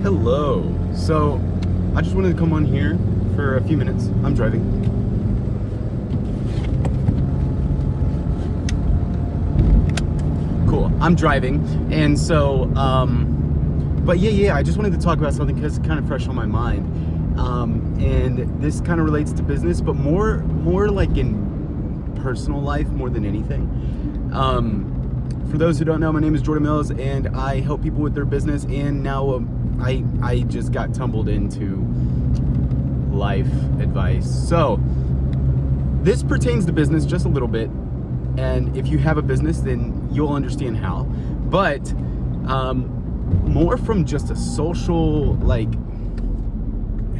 Hello. So, I just wanted to come on here for a few minutes. I'm driving. Cool. I'm driving. And so, but yeah, I just wanted to talk about something because it's kind of fresh on my mind. And this kind of relates to business, but more like in personal life more than anything. For those who don't know, my name is Jordan Mills, and I help people with their business. And now I just got tumbled into life advice. So this pertains to business just a little bit, and if you have a business, then you'll understand how. But more from just a social, like,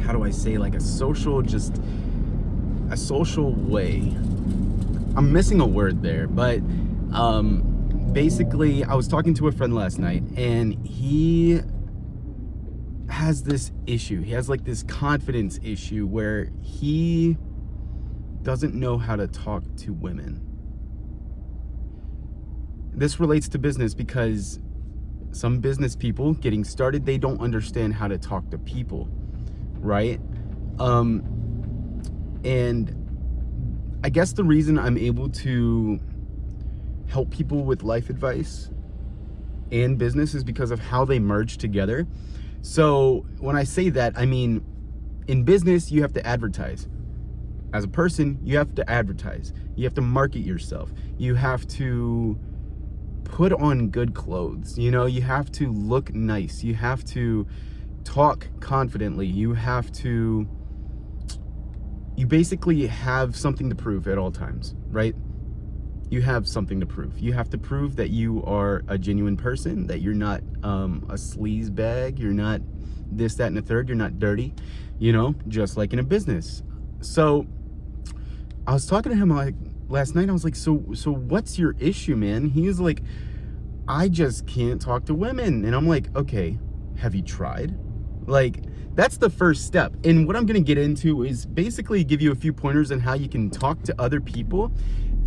how do I say, like a social way. I'm missing a word there, but basically I was talking to a friend last night, and he has this issue. He has like this confidence issue where he doesn't know how to talk to women. This relates to business because some business people getting started, they don't understand how to talk to people, right? And I guess the reason I'm able to help people with life advice and business is because of how they merge together. So when I say that, I mean, in business, you have to advertise. As a person, you have to advertise. You have to market yourself. You have to put on good clothes. You know, you have to look nice. You have to talk confidently. You basically have something to prove at all times, right? You have something to prove. You have to prove that you are a genuine person, that you're not a sleaze bag, you're not this, that, and the third, you're not dirty, you know, just like in a business. So I was talking to him like last night. I was like, so what's your issue, man? He was like, I just can't talk to women. And I'm like, okay, have you tried? Like, that's the first step. And what I'm gonna get into is basically give you a few pointers on how you can talk to other people.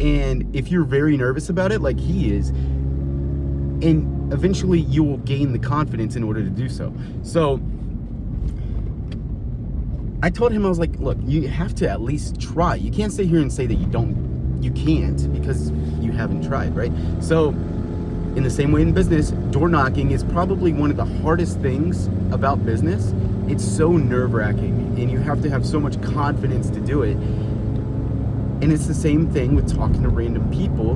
And if you're very nervous about it, like he is, and eventually you will gain the confidence in order to do so. So I told him, I was like, look, you have to at least try. You can't sit here and say that you can't because you haven't tried, right? So in the same way in business, door knocking is probably one of the hardest things about business. It's so nerve-wracking, and you have to have so much confidence to do it. And it's the same thing with talking to random people.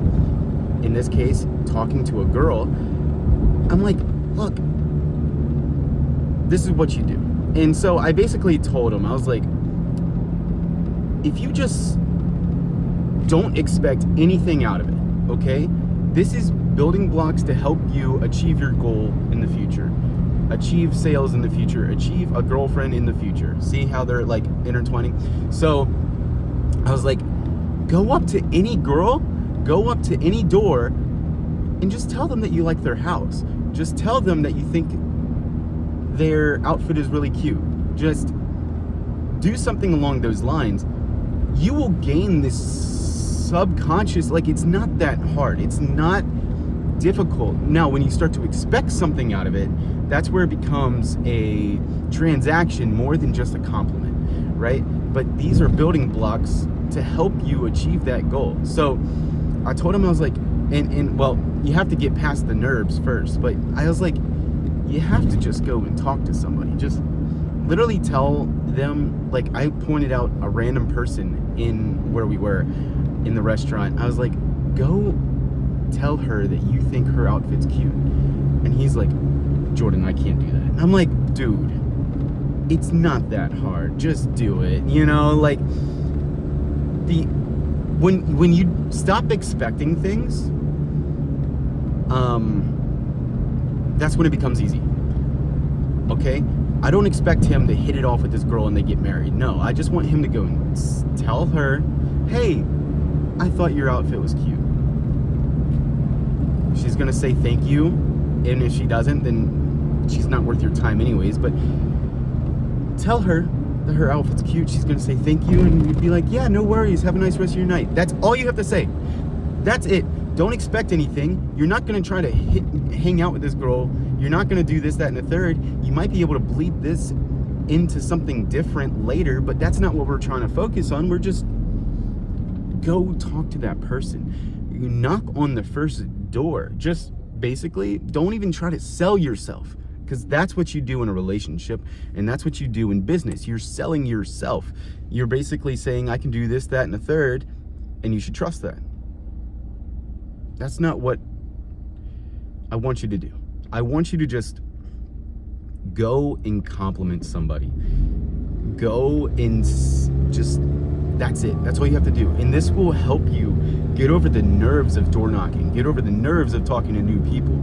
In this case, talking to a girl. I'm like, look, this is what you do. And so I basically told him, I was like, if you just don't expect anything out of it, okay? This is building blocks to help you achieve your goal in the future. Achieve sales in the future. Achieve a girlfriend in the future. See how they're like intertwining? So I was like, go up to any girl, go up to any door, and just tell them that you like their house. Just tell them that you think their outfit is really cute. Just do something along those lines. You will gain this subconscious, like, it's not that hard. It's not difficult. Now, when you start to expect something out of it, that's where it becomes a transaction more than just a compliment, right? But these are building blocks to help you achieve that goal. So I told him, I was like, and well, you have to get past the nerves first, but I was like, you have to just go and talk to somebody. Just literally tell them, like, I pointed out a random person in where we were in the restaurant. I was like, go tell her that you think her outfit's cute. And he's like, Jordan, I can't do that. And I'm like, dude, it's not that hard. Just do it. You know, like, when you stop expecting things, that's when it becomes easy. Okay? I don't expect him to hit it off with this girl and they get married. No, I just want him to go and tell her, hey, I thought your outfit was cute. She's gonna say thank you, and if she doesn't, then she's not worth your time anyways. But tell her that her outfit's cute. She's gonna say thank you, and you'd be like, yeah, no worries, have a nice rest of your night. That's all you have to say. That's it. Don't expect anything. You're not going to try to hang out with this girl. You're not going to do this, that, and the third. You might be able to bleed this into something different later, but that's not what we're trying to focus on. We're just go talk to that person. You knock on the first door. Just basically don't even try to sell yourself, because that's what you do in a relationship, and that's what you do in business. You're selling yourself. You're basically saying, I can do this, that, and the third, and you should trust that. That's not what I want you to do. I want you to just go and compliment somebody. Go and just, that's it. That's all you have to do. And this will help you get over the nerves of door knocking, get over the nerves of talking to new people.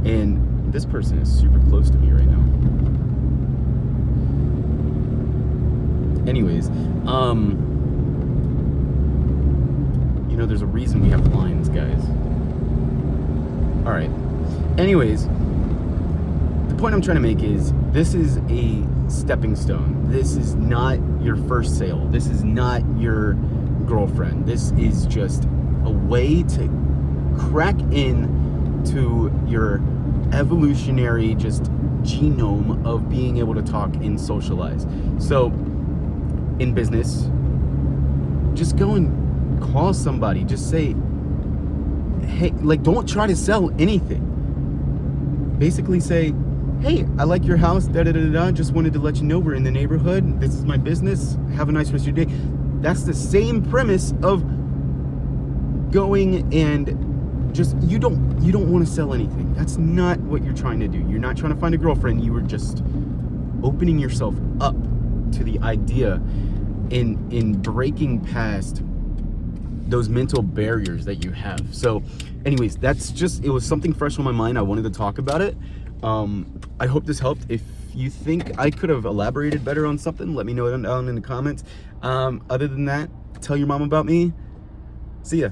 And this person is super close to me right now. Anyways, you know, there's a reason we have lines, guys. All right. Anyways, the point I'm trying to make is this is a stepping stone. This is not your first sale. This is not your girlfriend. This is just a way to crack in to your evolutionary just genome of being able to talk and socialize. So in business, just go and call somebody. Just say, hey, like, don't try to sell anything. Basically say, hey, I like your house, da-da-da-da-da, just wanted to let you know we're in the neighborhood. This is my business. Have a nice rest of your day. That's the same premise of going and just, you don't want to sell anything. That's not what you're trying to do. You're not trying to find a girlfriend. You were just opening yourself up to the idea in breaking past those mental barriers that you have. So anyways, that's just, it was something fresh on my mind. I wanted to talk about it. I hope this helped. If you think I could have elaborated better on something, let me know down in the comments. Other than that, tell your mom about me. See ya.